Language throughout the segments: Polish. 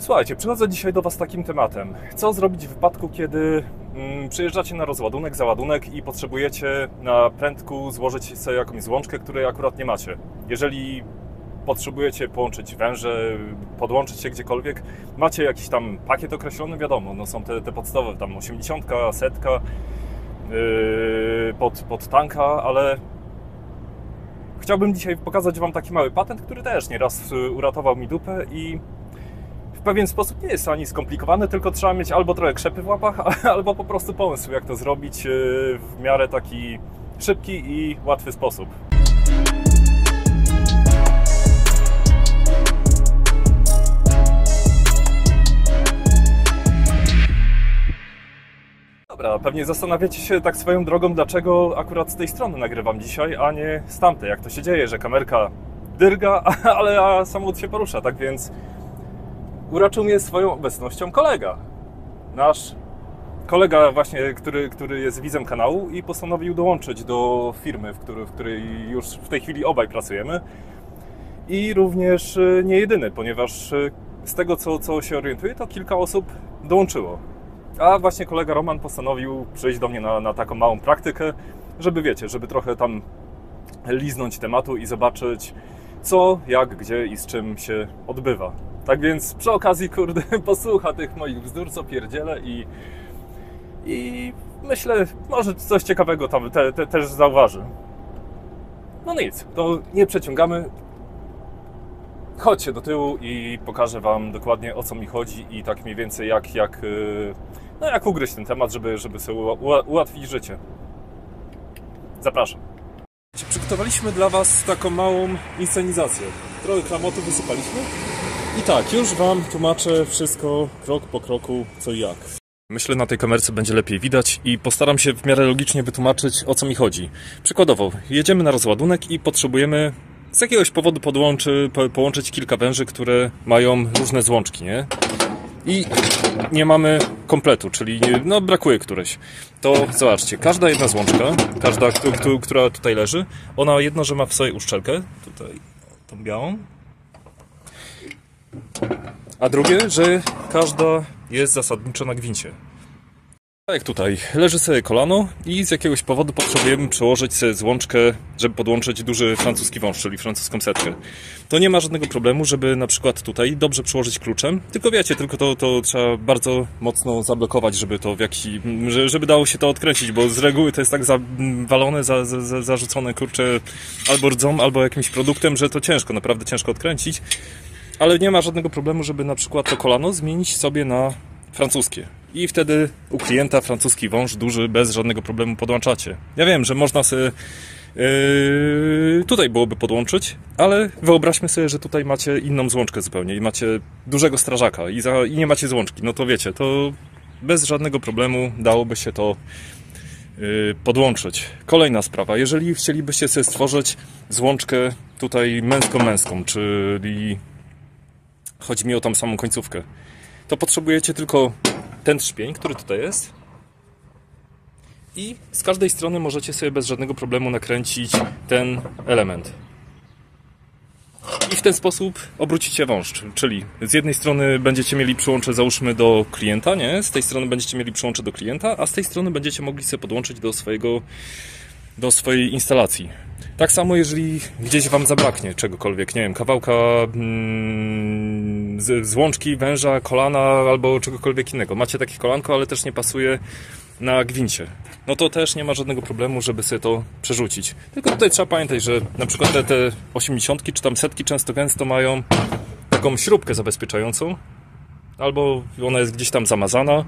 Słuchajcie, przychodzę dzisiaj do Was z takim tematem. Co zrobić w wypadku, kiedy przyjeżdżacie na rozładunek, załadunek i potrzebujecie na prędku złożyć sobie jakąś złączkę, której akurat nie macie. Jeżeli potrzebujecie połączyć węże, podłączyć się gdziekolwiek, macie jakiś tam pakiet określony, wiadomo, no są te podstawowe, tam 80, 100 pod tanka, ale chciałbym dzisiaj pokazać Wam taki mały patent, który też nieraz uratował mi dupę i w pewien sposób nie jest ani skomplikowany, tylko trzeba mieć albo trochę krzepy w łapach, albo po prostu pomysł, jak to zrobić w miarę taki szybki i łatwy sposób. Dobra, pewnie zastanawiacie się tak swoją drogą, dlaczego akurat z tej strony nagrywam dzisiaj, a nie z tamtej. Jak to się dzieje, że kamerka dyrga, ale samochód się porusza. Tak więc uraczył mnie swoją obecnością kolega. Nasz kolega właśnie, który jest widzem kanału i postanowił dołączyć do firmy, w której już w tej chwili obaj pracujemy. I również nie jedyny, ponieważ z tego, co się orientuję, to kilka osób dołączyło. A właśnie kolega Roman postanowił przyjść do mnie na taką małą praktykę, żeby wiecie, żeby trochę tam liznąć tematu i zobaczyć co, jak, gdzie i z czym się odbywa. Tak więc przy okazji, kurde, posłucha tych moich bzdur, co pierdzielę i myślę, może coś ciekawego tam też zauważy. No nic, to nie przeciągamy. Chodźcie do tyłu i pokażę Wam dokładnie, o co mi chodzi i tak mniej więcej jak ugryźć ten temat, żeby sobie ułatwić życie. Zapraszam. Przygotowaliśmy dla Was taką małą inscenizację. Trochę klamotu wysypaliśmy i tak, już Wam tłumaczę wszystko krok po kroku, co i jak. Myślę, na tej kamerce będzie lepiej widać i postaram się w miarę logicznie wytłumaczyć, o co mi chodzi. Przykładowo, jedziemy na rozładunek i potrzebujemy z jakiegoś powodu połączyć kilka węży, które mają różne złączki, nie? I nie mamy kompletu, czyli no, brakuje któreś. To zobaczcie, każda jedna złączka, która tutaj leży, ona jedno, że ma w sobie uszczelkę, tutaj tą białą, a drugie, że każda jest zasadniczo na gwincie. Tak jak tutaj, leży sobie kolano i z jakiegoś powodu potrzebujemy przełożyć sobie złączkę, żeby podłączyć duży francuski wąż, czyli francuską setkę. To nie ma żadnego problemu, żeby na przykład tutaj dobrze przełożyć kluczem, tylko wiecie, tylko to trzeba bardzo mocno zablokować, żeby to żeby dało się to odkręcić, bo z reguły to jest tak zawalone, zarzucone, kurczę, albo rdzą, albo jakimś produktem, że to ciężko, naprawdę ciężko odkręcić, ale nie ma żadnego problemu, żeby na przykład to kolano zmienić sobie na francuskie. I wtedy u klienta francuski wąż duży bez żadnego problemu podłączacie. Ja wiem, że można sobie tutaj byłoby podłączyć, ale wyobraźmy sobie, że tutaj macie inną złączkę zupełnie i macie dużego strażaka i nie macie złączki. No to wiecie, to bez żadnego problemu dałoby się to podłączyć. Kolejna sprawa, jeżeli chcielibyście sobie stworzyć złączkę tutaj męską, czyli chodzi mi o tą samą końcówkę, to potrzebujecie tylko ten trzpień, który tutaj jest i z każdej strony możecie sobie bez żadnego problemu nakręcić ten element. I w ten sposób obrócicie wąż, czyli z jednej strony będziecie mieli przyłącze, załóżmy, do klienta, nie? Z tej strony będziecie mieli przyłącze do klienta, a z tej strony będziecie mogli sobie podłączyć do swojej instalacji. Tak samo, jeżeli gdzieś Wam zabraknie czegokolwiek, nie wiem, kawałka złączki, węża, kolana albo czegokolwiek innego. Macie takie kolanko, ale też nie pasuje na gwincie. No to też nie ma żadnego problemu, żeby sobie to przerzucić. Tylko tutaj trzeba pamiętać, że na przykład te 80 czy tam setki często gęsto mają taką śrubkę zabezpieczającą. Albo ona jest gdzieś tam zamazana,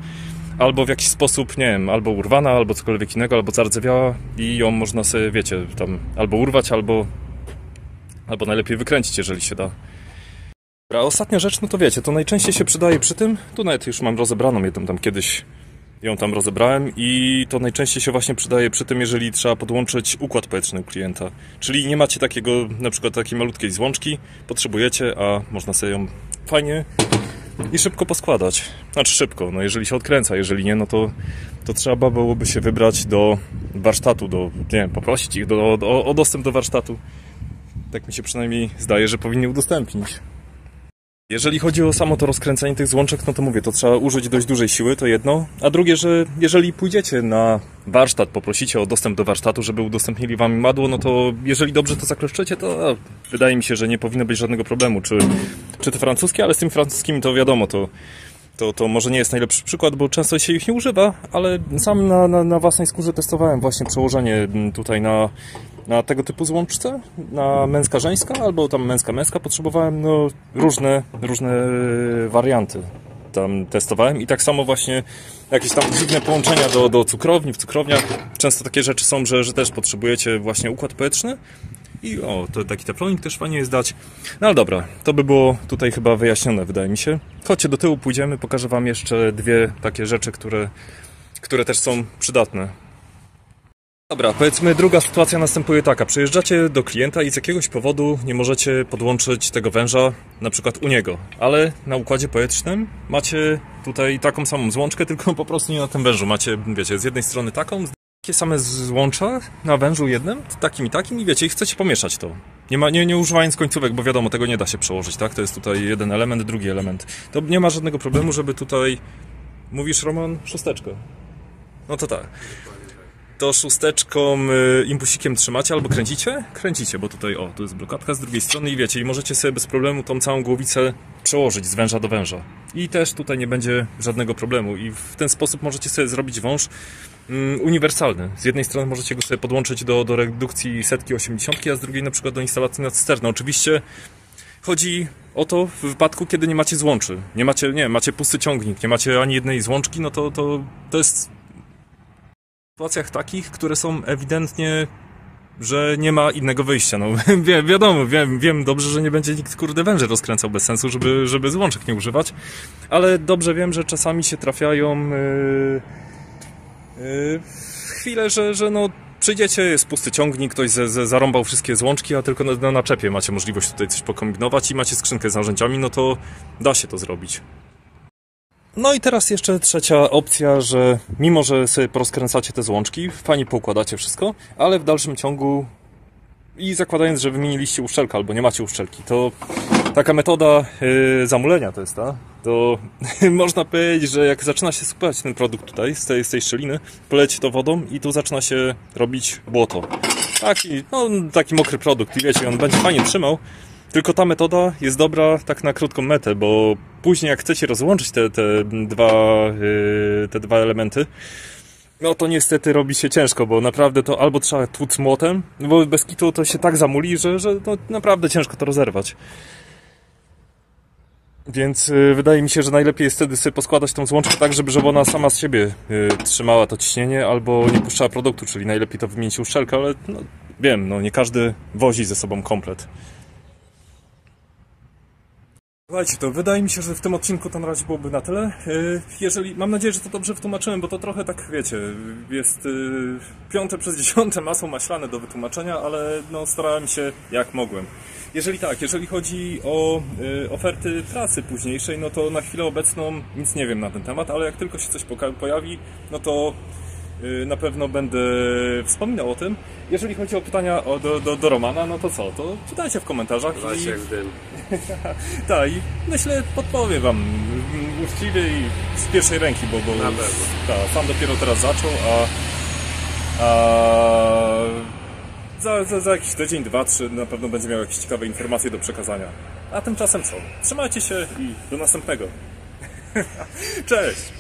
albo w jakiś sposób, nie wiem, albo urwana, albo cokolwiek innego, albo zardzewiała i ją można sobie, wiecie, tam albo urwać, albo najlepiej wykręcić, jeżeli się da. A ostatnia rzecz, no to wiecie, to najczęściej się przydaje przy tym, tu nawet już mam rozebraną jedną, tam kiedyś ją tam rozebrałem i to najczęściej się właśnie przydaje przy tym, jeżeli trzeba podłączyć układ powietrzny u klienta. Czyli nie macie takiego, na przykład takiej malutkiej złączki, potrzebujecie, a można sobie ją fajnie i szybko poskładać. Znaczy szybko, no jeżeli się odkręca, jeżeli nie, no to trzeba byłoby się wybrać do warsztatu, nie wiem, poprosić ich o dostęp do warsztatu. Tak mi się przynajmniej zdaje, że powinni udostępnić. Jeżeli chodzi o samo to rozkręcenie tych złączek, no to mówię, to trzeba użyć dość dużej siły, to jedno. A drugie, że jeżeli pójdziecie na warsztat, poprosicie o dostęp do warsztatu, żeby udostępnili wam madło, no to jeżeli dobrze to zakleszczycie, to wydaje mi się, że nie powinno być żadnego problemu. Czy te francuskie, ale z tymi francuskimi to wiadomo, to może nie jest najlepszy przykład, bo często się ich nie używa, ale sam na własnej skórze testowałem właśnie przełożenie tutaj na tego typu złączce, na męska-żeńska, albo tam męska-męska. Potrzebowałem różne warianty tam testowałem i tak samo właśnie jakieś tam dziwne połączenia do cukrowni. W cukrowniach często takie rzeczy są, że też potrzebujecie właśnie układ powietrzny. I to taki teflonik też fajnie jest dać. No ale dobra, to by było tutaj chyba wyjaśnione, wydaje mi się. Chodźcie do tyłu, pójdziemy, pokażę wam jeszcze dwie takie rzeczy, które też są przydatne. Dobra, powiedzmy druga sytuacja następuje taka. Przyjeżdżacie do klienta i z jakiegoś powodu nie możecie podłączyć tego węża na przykład u niego, ale na układzie powietrznym macie tutaj taką samą złączkę, tylko po prostu nie na tym wężu. Macie, wiecie, z jednej strony takie same złącza na wężu jednym, takim i takim i wiecie, i chcecie pomieszać to. Nie używając końcówek, bo wiadomo, tego nie da się przełożyć, tak? To jest tutaj jeden element, drugi element. To nie ma żadnego problemu, żeby tutaj... Mówisz, Roman? Szósteczkę. No to tak. To szósteczką impusikiem trzymacie albo kręcicie? Kręcicie, bo tutaj, tu jest blokadka z drugiej strony i wiecie, i możecie sobie bez problemu tą całą głowicę przełożyć z węża do węża. I też tutaj nie będzie żadnego problemu i w ten sposób możecie sobie zrobić wąż uniwersalny. Z jednej strony możecie go sobie podłączyć do redukcji setki 80, a z drugiej na przykład do instalacji na cysternę. Oczywiście chodzi o to w wypadku, kiedy nie macie złączy. Macie pusty ciągnik, nie macie ani jednej złączki, no to jest w sytuacjach takich, które są ewidentnie, że nie ma innego wyjścia. No wiadomo, wiem dobrze, że nie będzie nikt kurde węży rozkręcał bez sensu, żeby złączek nie używać, ale dobrze wiem, że czasami się trafiają chwile, że no przyjdziecie, jest pusty ciągnik, ktoś zarąbał wszystkie złączki, a tylko na naczepie macie możliwość tutaj coś pokombinować i macie skrzynkę z narzędziami, no to da się to zrobić. No i teraz jeszcze trzecia opcja, że mimo, że sobie porozkręcacie te złączki, fajnie poukładacie wszystko, ale w dalszym ciągu i zakładając, że wymieniliście uszczelkę albo nie macie uszczelki, to taka metoda zamulenia to jest to można powiedzieć, że jak zaczyna się sypać ten produkt tutaj z tej szczeliny, poleci to wodą i tu zaczyna się robić błoto. Taki mokry produkt i wiecie, on będzie fajnie trzymał. Tylko ta metoda jest dobra tak na krótką metę, bo później jak chcecie rozłączyć te dwa elementy, no to niestety robi się ciężko, bo naprawdę to albo trzeba tłuc młotem, bo bez kitu to się tak zamuli, że no naprawdę ciężko to rozerwać. Więc wydaje mi się, że najlepiej jest wtedy sobie poskładać tą złączkę tak, żeby ona sama z siebie trzymała to ciśnienie, albo nie puszczała produktu, czyli najlepiej to wymienić uszczelkę, ale wiem, nie każdy wozi ze sobą komplet. Słuchajcie, to wydaje mi się, że w tym odcinku to na razie byłoby na tyle. Mam nadzieję, że to dobrze wytłumaczyłem, bo to trochę tak, wiecie, jest 5 przez 10 masło maślane do wytłumaczenia, ale starałem się jak mogłem. Jeżeli chodzi o oferty pracy późniejszej, no to na chwilę obecną nic nie wiem na ten temat, ale jak tylko się coś pojawi, no to na pewno będę wspominał o tym. Jeżeli chodzi o pytania do Romana, no to co? To czytajcie w komentarzach. Jak w dym. Tak, i myślę, podpowiem wam uczciwie i z pierwszej ręki, bo na pewno. Sam dopiero teraz zaczął, za jakiś tydzień, 2, 3 na pewno będzie miał jakieś ciekawe informacje do przekazania. A tymczasem co? Trzymajcie się i do następnego. Cześć!